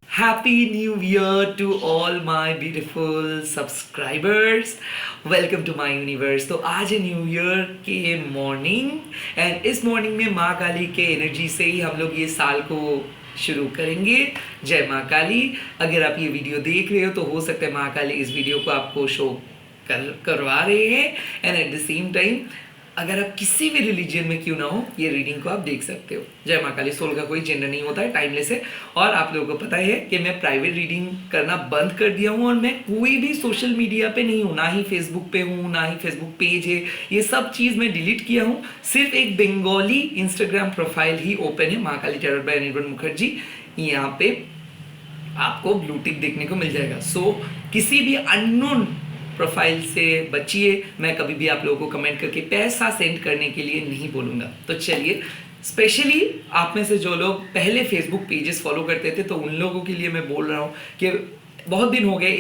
Happy New Year to all my beautiful subscribers. Welcome to my universe. तो आज है new year के morning and इस morning में माँ काली के एनर्जी से ही हम लोग ये साल को शुरू करेंगे. जय माँ काली. अगर आप ये वीडियो देख रहे हो तो हो सकता है माँ काली इस वीडियो को आपको शो करवा रहे हैं and at the same time अगर आप किसी भी रिलीजन में क्यों ना हो ये रीडिंग को आप देख सकते हो. जय माँ काली. सोल का कोई जेंडर नहीं होता है, टाइमलेस है. और आप लोगों को पता है कि मैं प्राइवेट रीडिंग करना बंद कर दिया हूँ और मैं कोई भी सोशल मीडिया पे नहीं हूँ, ना ही फेसबुक पे हूँ, ना ही फेसबुक पेज है. ये सब चीज़ मैं डिलीट किया हूँ. सिर्फ एक बंगाली इंस्टाग्राम प्रोफाइल ही ओपन है, माँ काली टैरोट बाय अनिर्बन मुखर्जी. यहाँ पे आपको ब्लू टिक देखने को मिल जाएगा. सो किसी भी अननोन प्रोफाइल से बचिए. मैं कभी भी आप लोगों को कमेंट करके पैसा सेंड करने के लिए नहीं बोलूँगा. तो चलिए, स्पेशली आप में से जो लोग पहले फेसबुक पेजेस फॉलो करते थे तो उन लोगों के लिए मैं बोल रहा हूँ कि बहुत दिन हो गए,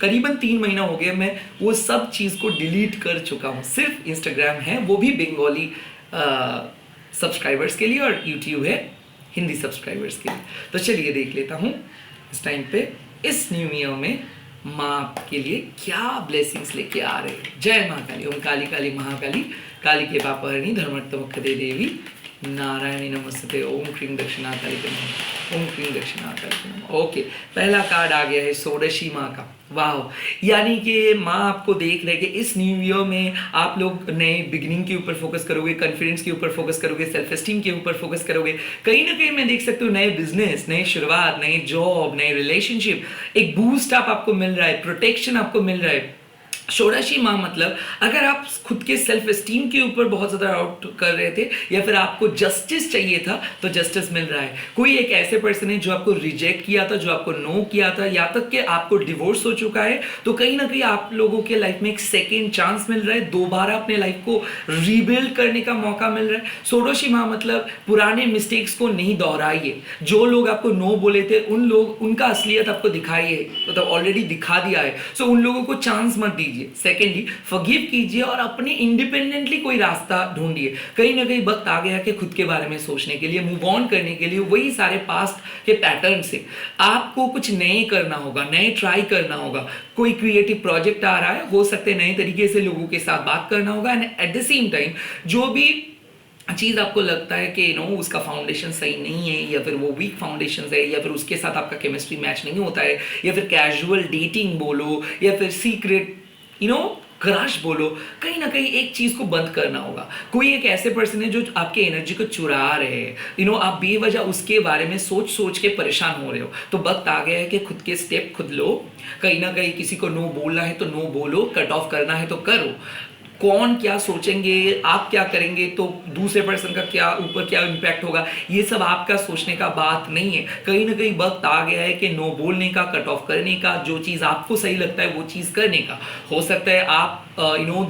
करीबन 3 महीना हो गया, मैं वो सब चीज़ को डिलीट कर चुका हूँ. सिर्फ इंस्टाग्राम है, वो भी बंगाली सब्सक्राइबर्स के लिए, और यूट्यूब है हिंदी सब्सक्राइबर्स के लिए. तो चलिए देख लेता हूँ इस टाइम पे इस न्यू ईयर में माँ आपके लिए क्या ब्लेसिंग्स लेके आ रहे हैं. जय माँ काली. ओम काली काली महाकाली, काली के पापहरणी, धर्मर्थमोक्षदे देवी, नारायणी नमस्ते. ओम क्रीम दक्षिणाकाली के नमः. ओम क्रीम दक्षिणाकाली के नमः. ओके, पहला कार्ड आ गया है षोडशी माँ का. वाह. यानी कि माँ आपको देख रहे हैं कि इस न्यू ईयर में आप लोग नए बिगिनिंग के ऊपर फोकस करोगे, कॉन्फिडेंस के ऊपर फोकस करोगे, सेल्फ एस्टीम के ऊपर फोकस करोगे. कहीं ना कहीं मैं देख सकता हूँ नए बिजनेस, नए शुरुआत, नए जॉब, नए रिलेशनशिप, एक बूस्ट आपको मिल रहा है, प्रोटेक्शन आपको मिल रहा है. षोडशी माह मतलब अगर आप खुद के सेल्फ एस्टीम के ऊपर बहुत ज़्यादा डाउट कर रहे थे या फिर आपको जस्टिस चाहिए था तो जस्टिस मिल रहा है. कोई एक ऐसे पर्सन है जो आपको रिजेक्ट किया था, जो आपको नो किया था, या तक कि आपको डिवोर्स हो चुका है, तो कहीं ना कहीं आप लोगों के लाइफ में एक सेकेंड चांस मिल रहा है. दोबारा अपने लाइफ को रीबिल्ड करने का मौका मिल रहा है. षोडशी माह मतलब पुराने मिस्टेक्स को नहीं दोहराइए. जो लोग आपको नो बोले थे उनका असलियत आपको दिखाइए, मतलब ऑलरेडी दिखा दिया है. सो उन लोगों को चांस मत दीजिए. सेकेंडली, फॉरगिव कीजिए और अपने इंडिपेंडेंटली कोई रास्ता ढूंढिए. कहीं ना कहीं वक्त आ गया कि खुद के बारे में सोचने के लिए, मूव ऑन करने के लिए. वही सारे पास्ट के पैटर्न से आपको कुछ नए करना होगा, नए ट्राई करना होगा. कोई क्रिएटिव प्रोजेक्ट आ रहा है, हो सकते हैं नए तरीके से लोगों के साथ बात करना होगा. And at the same time जो भी चीज़ आपको लगता है कि उसका फाउंडेशन सही नहीं है, या फिर वो वीक फाउंडेशन है, या फिर उसके साथ आपका केमिस्ट्री मैच नहीं होता है, या फिर कैजुअल डेटिंग बोलो, या फिर सीक्रेट क्रश बोलो, कहीं ना कहीं एक चीज को बंद करना होगा. कोई एक ऐसे पर्सन है जो आपके एनर्जी को चुरा रहे हैं. आप बेवजह उसके बारे में सोच के परेशान हो रहे हो. तो वक्त आ गया है कि खुद के स्टेप खुद लो. कहीं ना कहीं किसी को नो बोलना है तो नो बोलो, कट ऑफ करना है तो करो. कौन क्या सोचेंगे, आप क्या करेंगे, तो दूसरे पर्सन का क्या इम्पैक्ट होगा, ये सब आपका सोचने का बात नहीं है. कहीं ना कहीं वक्त आ गया है कि नो बोलने का, कट ऑफ करने का, जो चीज़ आपको सही लगता है वो चीज़ करने का. हो सकता है आप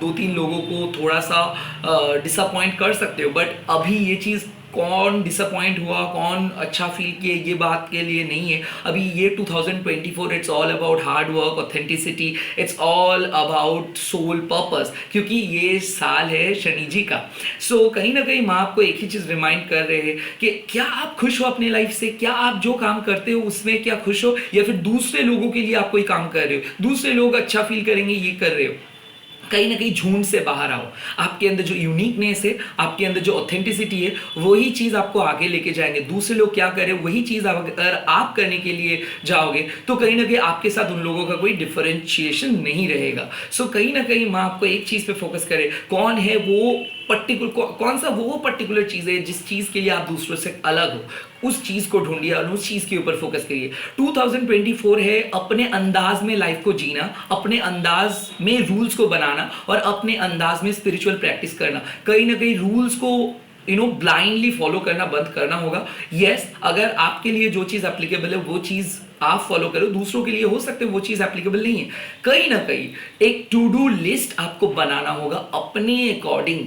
2-3 लोगों को थोड़ा सा डिसअपॉइंट कर सकते हो, बट अभी ये चीज़ कौन डिसअपॉइंट हुआ, कौन अच्छा फील किए, ये बात के लिए नहीं है. अभी ये 2024 it's all about hard work, authenticity, it's all about soul purpose, क्योंकि ये साल है शनि जी का. सो कहीं ना कहीं माँ आपको एक ही चीज़ रिमाइंड कर रहे हैं कि क्या आप खुश हो अपने लाइफ से, क्या आप जो काम करते हो उसमें क्या खुश हो, या फिर दूसरे लोगों के लिए आप कोई काम कर रहे हो, दूसरे लोग अच्छा फील करेंगे ये कर रहे हो. कहीं ना कहीं झूठ से बाहर आओ. आपके अंदर जो यूनिकनेस है, आपके अंदर जो ऑथेंटिसिटी है, वही चीज़ आपको आगे लेके जाएंगे. दूसरे लोग क्या करें वही चीज़ अगर आप करने के लिए जाओगे तो कहीं ना कहीं आपके साथ उन लोगों का कोई डिफरेंशिएशन नहीं रहेगा. सो कहीं ना कहीं माँ आपको एक चीज़ पे फोकस करे. कौन है वो कौन सा वो पर्टिकुलर चीज़ है जिस चीज़ के लिए आप दूसरों से अलग हो, उस चीज़ को ढूंढिए और उस चीज़ के ऊपर फोकस करिए. 2024 है अपने अंदाज में लाइफ को जीना, अपने अंदाज में रूल्स को बनाना और अपने अंदाज में स्पिरिचुअल प्रैक्टिस करना. कहीं ना कहीं रूल्स को ब्लाइंडली फॉलो करना बंद करना होगा. यस, अगर आपके लिए जो चीज़ एप्लीकेबल है वो चीज़ आप फॉलो करो, दूसरों के लिए हो सकते हैं वो चीज़ एप्लीकेबल नहीं है. कहीं ना कहीं एक टू डू लिस्ट आपको बनाना होगा अपने अकॉर्डिंग.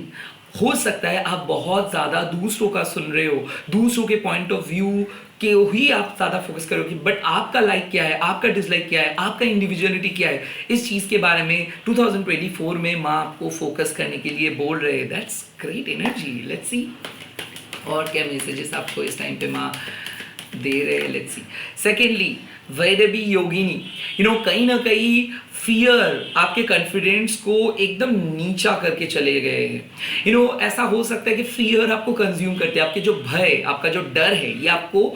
हो सकता है आप बहुत ज़्यादा दूसरों का सुन रहे हो, दूसरों के पॉइंट ऑफ व्यू के ही आप ज़्यादा फोकस करोगे, बट आपका लाइक क्या है, आपका डिसलाइक क्या है, आपका इंडिविजुअलिटी क्या है, इस चीज़ के बारे में 2024 में माँ आपको फोकस करने के लिए बोल रहे हैं. That's great energy. Let's see और क्या मैसेजेस आपको इस टाइम पे माँ दे रहे हैं, लेट्स सी। सेकेंडली वैदवी योगिनी, कहीं ना कहीं फियर आपके कॉन्फिडेंस को एकदम नीचा करके चले गए हैं। ऐसा हो सकता है कि फियर आपको कंज्यूम करते हैं, आपके जो भय, आपका जो डर है, ये आपको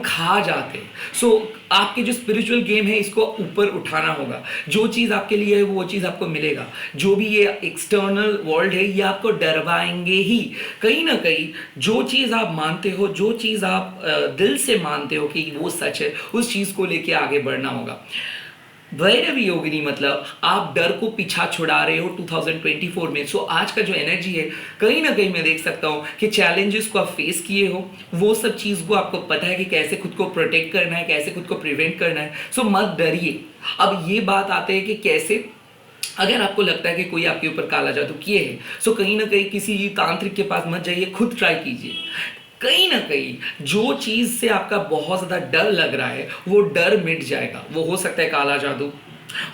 खा जाते हैं। सो आपके जो स्पिरिचुअल गेम है इसको ऊपर उठाना होगा। जो चीज़ आपके लिए है वो चीज़ आपको मिलेगा। जो भी ये एक्सटर्नल वर्ल्ड है ये आपको डरवाएंगे ही। कहीं ना कहीं जो चीज़ आप मानते हो, जो चीज़ आप दिल से मानते हो कि वो सच है, उस चीज़ को लेके आगे बढ़ना होगा। वैरवी योगिनी मतलब आप डर को पीछा छुड़ा रहे हो 2024 में। सो आज का जो एनर्जी है, कहीं ना कहीं मैं देख सकता हूँ कि चैलेंजेस को आप फेस किए हो, वो सब चीज़ को आपको पता है कि कैसे खुद को प्रोटेक्ट करना है, कैसे खुद को प्रिवेंट करना है। सो मत डरिए। अब ये बात आते हैं कि कैसे, अगर आपको लगता है कि कोई आपके ऊपर काला जादू किए है, सो कहीं ना कहीं किसी तांत्रिक के पास मत जाइए, खुद ट्राई कीजिए। कहीं ना कहीं जो चीज़ से आपका बहुत ज़्यादा डर लग रहा है वो डर मिट जाएगा। वो हो सकता है काला जादू,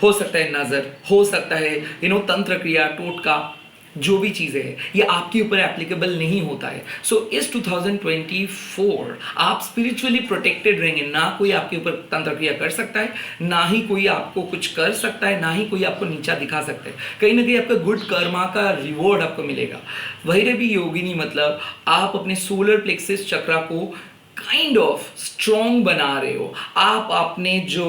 हो सकता है नज़र, हो सकता है तंत्र क्रिया, टोटका, जो भी चीज़ें हैं ये आपके ऊपर एप्लीकेबल नहीं होता है। सो इस 2024 आप स्पिरिचुअली प्रोटेक्टेड रहेंगे। ना कोई आपके ऊपर तंत्र क्रिया कर सकता है, ना ही कोई आपको कुछ कर सकता है, ना ही कोई आपको नीचा दिखा सकता है। कहीं ना कहीं आपका गुड कर्मा का रिवॉर्ड आपको मिलेगा। वैरवी योगिनी मतलब आप अपने सोलर प्लेक्सिस चक्रा को काइंड ऑफ स्ट्रॉन्ग बना रहे हो। आप अपने जो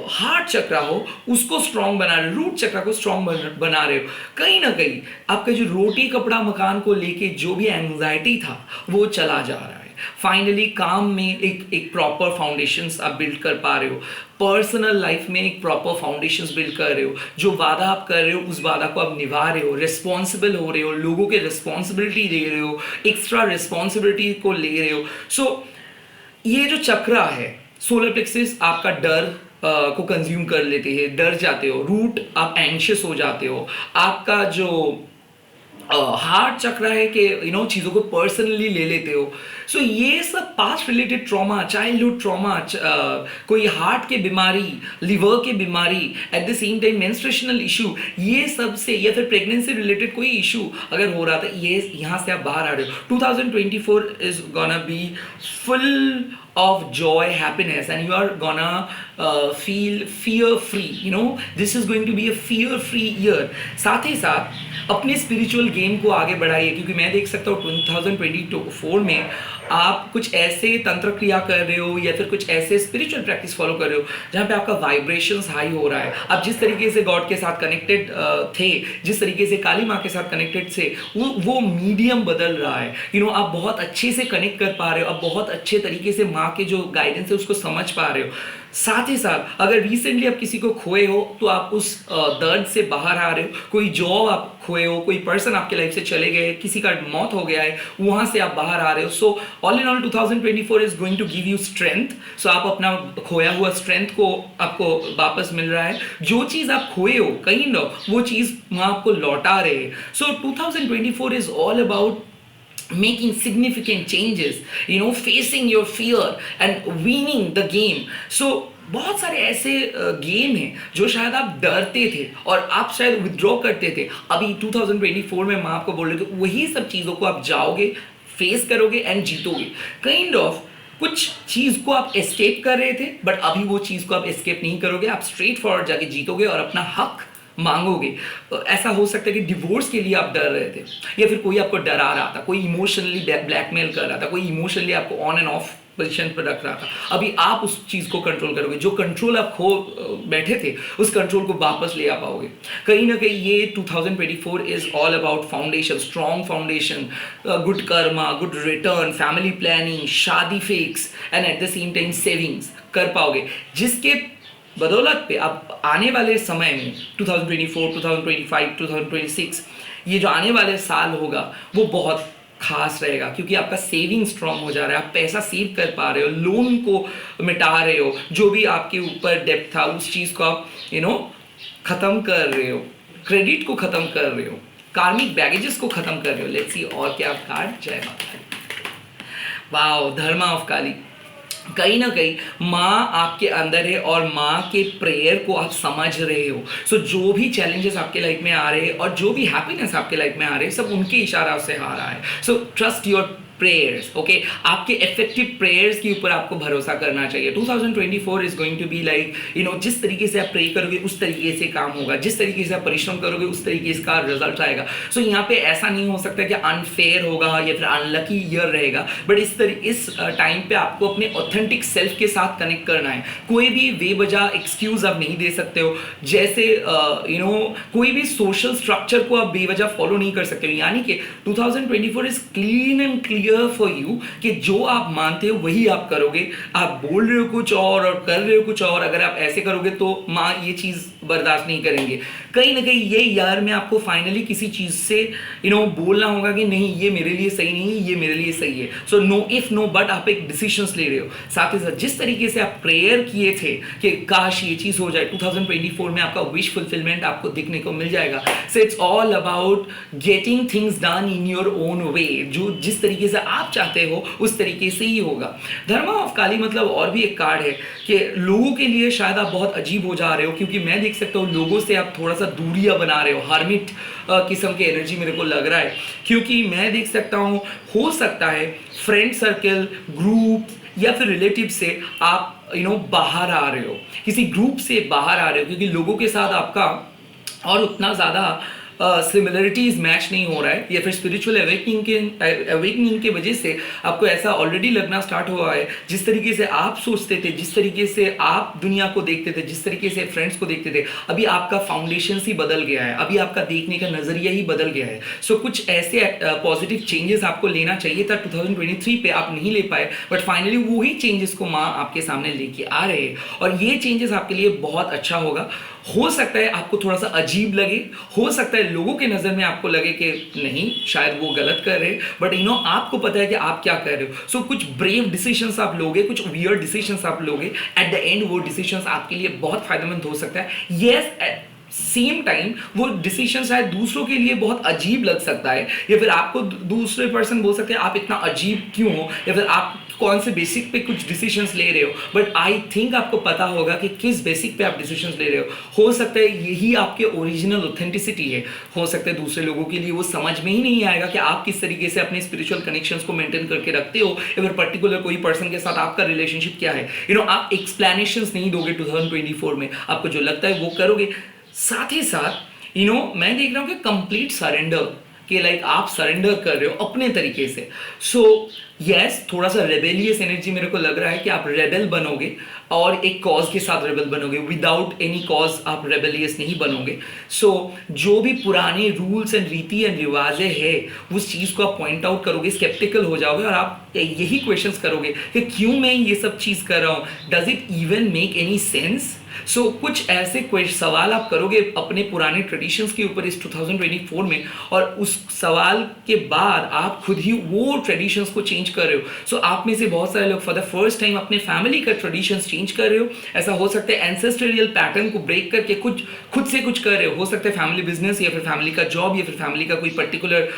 हार्ट चक्रा हो उसको स्ट्रॉन्ग बना रहे हो, रूट चक्रा को स्ट्रॉन्ग बना रहे हो। कहीं ना कहीं आपका जो रोटी कपड़ा मकान को लेके जो भी एंग्जाइटी था वो चला जा रहा है। फाइनली काम में एक प्रॉपर फाउंडेशंस आप बिल्ड कर पा रहे हो। पर्सनल लाइफ में एक प्रॉपर फाउंडेशंस बिल्ड कर रहे हो। जो वादा आप कर रहे हो उस वादा को आप निभा रहे हो, रिस्पॉन्सिबल हो रहे हो, लोगों के रिस्पॉन्सिबिलिटी दे रहे हो, एक्स्ट्रा रिस्पॉन्सिबिलिटी को ले रहे हो। सो ये जो चक्रा है, सोलर प्लेक्सिस आपका डर को कंज्यूम कर लेते हैं, डर जाते हो। रूट आप एंशियस हो जाते हो। आपका जो हार्ट चक्र है कि चीज़ों को पर्सनली ले लेते हो। सो ये सब past related trauma, childhood trauma, कोई हार्ट के बीमारी, लिवर के बीमारी, at the same time menstrual issue, ये सब से, या फिर प्रेगनेंसी रिलेटेड कोई इशू अगर हो रहा था, ये यहाँ से आप बाहर आ रहे हो। 2024 is gonna be full of joy, happiness, and you are gonna feel fear free. This is going to be a fear free year. साथ ही साथ अपने स्पिरिचुअल गेम को आगे बढ़ाइए, क्योंकि मैं देख सकता हूँ 2024 में आप कुछ ऐसे तंत्र क्रिया कर रहे हो या फिर कुछ ऐसे स्पिरिचुअल प्रैक्टिस फॉलो कर रहे हो जहाँ पे आपका वाइब्रेशंस हाई हो रहा है। आप जिस तरीके से गॉड के साथ कनेक्टेड थे, जिस तरीके से काली माँ के साथ कनेक्टेड थे, वो मीडियम बदल रहा है। आप बहुत अच्छे से कनेक्ट कर पा रहे हो, आप बहुत अच्छे तरीके से माँ के जो गाइडेंस है उसको समझ पा रहे हो। साथ ही साथ अगर रिसेंटली आप किसी को खोए हो तो आप उस दर्द से बाहर आ रहे हो। कोई जॉब आप खोए हो, कोई पर्सन आपके लाइफ से चले गए, किसी का मौत हो गया है, वहां से आप बाहर आ रहे हो। So all in all 2024 is going to give you strength. So आप अपना खोया हुआ स्ट्रेंथ को आपको वापस मिल रहा है। जो चीज़ आप खोए हो कहीं ना वो चीज़ वहाँ आपको लौटा रहे हैं। सो 2024 is all about making significant changes, facing your fear and winning the game. So बहुत सारे ऐसे गेम हैं जो शायद आप डरते थे और आप शायद विथड्रॉ करते थे। अभी 2024 में मैं आपको बोल रही हूँ वही सब चीज़ों को आप जाओगे, फेस करोगे एंड जीतोगे। काइंड ऑफ कुछ चीज़ को आप एस्केप कर रहे थे, बट अभी वो चीज़ को आप एस्केप नहीं करोगे, आप स्ट्रेट फॉरवर्ड जाके जीतोगे और अपना हक मांगोगे। ऐसा हो सकता है कि डिवोर्स के लिए आप डर रहे थे, या फिर कोई आपको डरा रहा था, कोई इमोशनली ब्लैकमेल कर रहा था, कोई इमोशनली आपको ऑन एंड ऑफ पोजीशन पर रख रहा था। अभी आप उस चीज़ को कंट्रोल करोगे। जो कंट्रोल आप खो बैठे थे उस कंट्रोल को वापस ले आ पाओगे। कहीं ना कहीं ये 2024 is all about foundation, strong foundation, good karma, good return, family planning, शादी fix and at the same time savings कर पाओगे, जिसके बदौलत पे आप आने वाले समय में 2024, 2025, 2026 ये जो आने वाले साल होगा वो बहुत खास रहेगा, क्योंकि आपका सेविंग स्ट्रॉन्ग हो जा रहा है। आप पैसा सेव कर पा रहे हो, लोन को मिटा रहे हो, जो भी आपके ऊपर डेब्ट था उस चीज़ को आप ख़त्म कर रहे हो, क्रेडिट को ख़त्म कर रहे हो, कार्मिक बैगेजेस को ख़त्म कर रहे हो। लेट्स सी और क्या कार्ड। जय माता दी। वाओ, धर्मा ऑफ काली। कहीं ना कहीं माँ आपके अंदर है और माँ के प्रेयर को आप समझ रहे हो। सो जो भी चैलेंजेस आपके लाइफ में आ रहे हैं और जो भी हैप्पीनेस आपके लाइफ में आ रहे हैं सब उनके इशारा से आ रहा है। So trust your prayers, okay, आपके इफेक्टिव प्रेयर्स के ऊपर आपको भरोसा करना चाहिए। 2024 is going to be like जिस तरीके से आप प्रे करोगे उस तरीके से काम होगा, जिस तरीके से आप परिश्रम करोगे उस तरीके से इसका रिजल्ट आएगा। सो यहाँ पे ऐसा नहीं हो सकता कि अनफेयर होगा या फिर अनलकी ईयर रहेगा, बट इस टाइम पे आपको अपने ऑथेंटिक सेल्फ के साथ कनेक्ट करना है। कोई भी बेवजह एक्सक्यूज आप नहीं दे सकते हो, जैसे कोई भी सोशल स्ट्रक्चर को आप बेवजह फॉलो नहीं कर सकते हो। यानी कि 2024 is clean and clear for you कि जो आप मानते हो वही आप करोगे। आप बोल रहे हो कुछ और कर रहे हो कुछ और, अगर आप ऐसे करोगे तो माँ ये चीज़ बर्दाश्त नहीं करेंगे। कहीं ना कहीं ये ईयर में आपको फाइनली किसी चीज़ से बोलना होगा कि नहीं ये मेरे लिए सही नहीं है, ये मेरे लिए सही है। So no if no but आप एक डिसीजंस ले रहे हो। साथ ही साथ जिस तरीके से आप प्रेयर किए थे कि काश ये चीज़ हो जाए, 2024 में आपका विश फुलफिलमेंट आपको दिखने को मिल जाएगा। So it's all about getting things done in your own way, जो जिस तरीके से आप चाहते हो उस तरीके से ही होगा। धर्मा ऑफ काली मतलब और भी एक कार्ड है कि लोगों के लिए शायद आप बहुत अजीब हो जा रहे हो, क्योंकि मैं देख सकता हूँ लोगों से आप थोड़ा सा दूरियां बना रहे हो, हार्मिट किस्म की एनर्जी मेरे को लग रहा है। क्योंकि मैं देख सकता हूँ हो सकता है फ्रेंड सर्कल, ग्रुप या फिर रिलेटिव से आप बाहर आ रहे हो, किसी ग्रुप से बाहर आ रहे हो, क्योंकि लोगों के साथ आपका और उतना ज़्यादा सिमिलरिटीज मैच नहीं हो रहा है, या फिर स्पिरिचुअल अवेकनिंग के वजह से आपको ऐसा ऑलरेडी लगना स्टार्ट हुआ है। जिस तरीके से आप सोचते थे, जिस तरीके से आप दुनिया को देखते थे, जिस तरीके से फ्रेंड्स को देखते थे, अभी आपका फाउंडेशन ही बदल गया है, अभी आपका देखने का नजरिया ही बदल गया है। सो कुछ ऐसे पॉजिटिव चेंजेस आपको लेना चाहिए था 2023 पे, आप नहीं ले पाए, बट फाइनली वही चेंजेस को माँ आपके सामने लेके आ रहे हैं, और ये चेंजेस आपके लिए बहुत अच्छा होगा। हो सकता है आपको थोड़ा सा अजीब लगे, हो सकता है लोगों के नज़र में आपको लगे कि नहीं शायद वो गलत कर रहे हैं, बट आपको पता है कि आप क्या कर रहे हो। सो कुछ ब्रेव डिसीजंस आप लोगे, कुछ वियर्ड डिसीजंस आप लोगे, एट द एंड वो डिसीजंस आपके लिए बहुत फायदेमंद हो सकता है। यस, सेम टाइम वो डिसीजन शायद दूसरों के लिए बहुत अजीब लग सकता है, या फिर आपको दूसरे पर्सन बोल सकते हैं आप इतना अजीब क्यों हो, या फिर आप कौन से बेसिक पे कुछ डिसीजंस ले रहे हो, बट आई थिंक आपको पता होगा कि किस बेसिक पे आप डिसीजंस ले रहे हो सकता है यही आपके ओरिजिनल ऑथेंटिसिटी है। हो सकता है दूसरे लोगों के लिए वो समझ में ही नहीं आएगा कि आप किस तरीके से अपने स्पिरिचुअल कनेक्शंस को मेंटेन करके रखते हो, या फिर पर्टिकुलर कोई पर्सन के साथ आपका रिलेशनशिप क्या है। आप एक्सप्लेनेशंस नहीं दोगे 2024 में, आपको जो लगता है वो करोगे। साथ ही साथ मैं देख रहा हूँ कि कंप्लीट सरेंडर, कि लाइक आप सरेंडर कर रहे हो अपने तरीके से। सो यस, थोड़ा सा रेबेलियस एनर्जी मेरे को लग रहा है कि आप रेबेल बनोगे, और एक कॉज के साथ रेबेल बनोगे, विदाउट एनी कॉज आप रेबेलियस नहीं बनोगे। सो जो भी पुराने रूल्स एंड रीति एंड रिवाजें हैं उस चीज़ को आप पॉइंट आउट करोगे, स्केप्टिकल हो जाओगे, और आप यही क्वेश्चंस करोगे कि क्यों मैं ये सब चीज़ कर रहा हूँ, does it even make any sense. So कुछ ऐसे सवाल आप करोगे अपने पुराने ट्रेडिशंस के ऊपर इस 2024 में, और उस सवाल के बाद आप खुद ही वो ट्रेडिशंस को चेंज कर रहे हो। सो आप में से बहुत सारे लोग फॉर द फर्स्ट टाइम अपने फैमिली का ट्रेडिशंस चेंज कर रहे हो। ऐसा हो सकता है एंसेस्ट्रियल पैटर्न को ब्रेक करके कुछ खुद से कुछ कर रहे हो सकता है फैमिली बिजनेस, या फिर फैमिली का जॉब, या फिर फैमिली का कोई पर्टिकुलर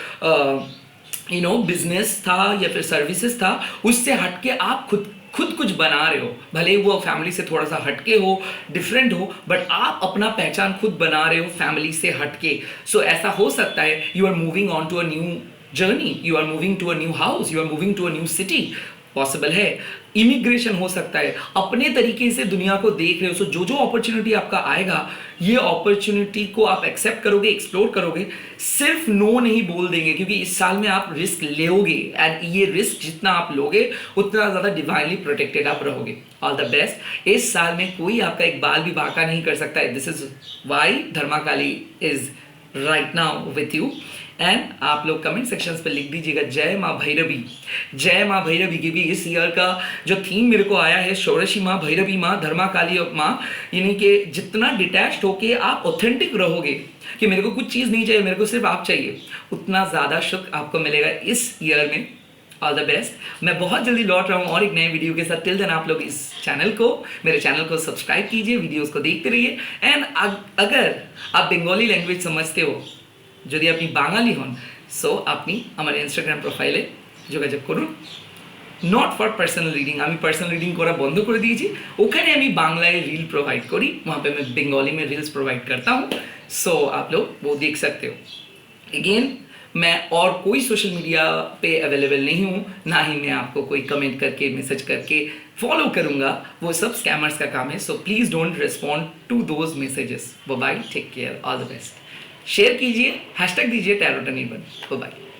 बिजनेस था या फिर सर्विसेज था, उससे हटके आप खुद कुछ बना रहे हो। भले वो फैमिली से थोड़ा सा हटके हो, डिफरेंट हो, बट आप अपना पहचान खुद बना रहे हो फैमिली से हटके। सो ऐसा हो सकता है you are moving on to a new journey, you are moving to a new house, you are moving to a new city, possible है। इमिग्रेशन हो सकता है, अपने तरीके से दुनिया को देख रहे हो। सो जो अपॉर्चुनिटी आपका आएगा, ये अपॉर्चुनिटी को आप एक्सेप्ट करोगे, एक्सप्लोर करोगे, सिर्फ नो नहीं बोल देंगे, क्योंकि इस साल में आप रिस्क लोगे, एंड ये रिस्क जितना आप लोगे उतना ज़्यादा डिवाइनली प्रोटेक्टेड आप रहोगे। All the best. इस साल में कोई आपका एक बाल भी बांका नहीं कर सकता है। This is why Dharma Kali is right now with you. And आप लोग कमेंट सेक्शंस पे लिख दीजिएगा जय माँ भैरवी। जय माँ भैरवी की भी इस ईयर का जो थीम मेरे को आया है, षोडशी माँ, भैरवी माँ, धर्मा काली माँ, यानी कि जितना डिटैच्ड होके आप ऑथेंटिक रहोगे कि मेरे को कुछ चीज़ नहीं चाहिए, मेरे को सिर्फ आप चाहिए, उतना ज़्यादा सुख आपको मिलेगा इस ईयर में। All the best. मैं बहुत जल्दी लौट रहा हूँ और एक नए वीडियो के साथ। टिल देन आप लोग इस चैनल को, मेरे चैनल को सब्सक्राइब कीजिए, वीडियोस को देखते रहिए। एंड अगर आप बंगाली लैंग्वेज समझते हो, যদি আপনি বাঙালি হন, সো আপনি আমার ইনস্টাগ্রাম প্রোফাইলে যোগাযোগ করুন। নট ফর পার্সোনাল रीडिंग, আমি পার্সোনাল रीडिंग করা বন্ধ করে দিয়েছি। ওখানে আমি বাংলায় रील प्रोवाइड करी, वहाँ पे मैं बंगाली में रील्स प्रोवाइड करता हूँ। सो आप लोग वो देख सकते हो। अगेन मैं और कोई सोशल मीडिया पे अवेलेबल नहीं हूँ, ना ही मैं आपको कोई कमेंट करके मैसेज करके फॉलो करूँगा, वो सब स्कैमर्स का काम है. So please don't respond to those messages. Bye, take care, all the best. Share कीजिए, हैशटैग दीजिए टैरोट एनीवन. बाय.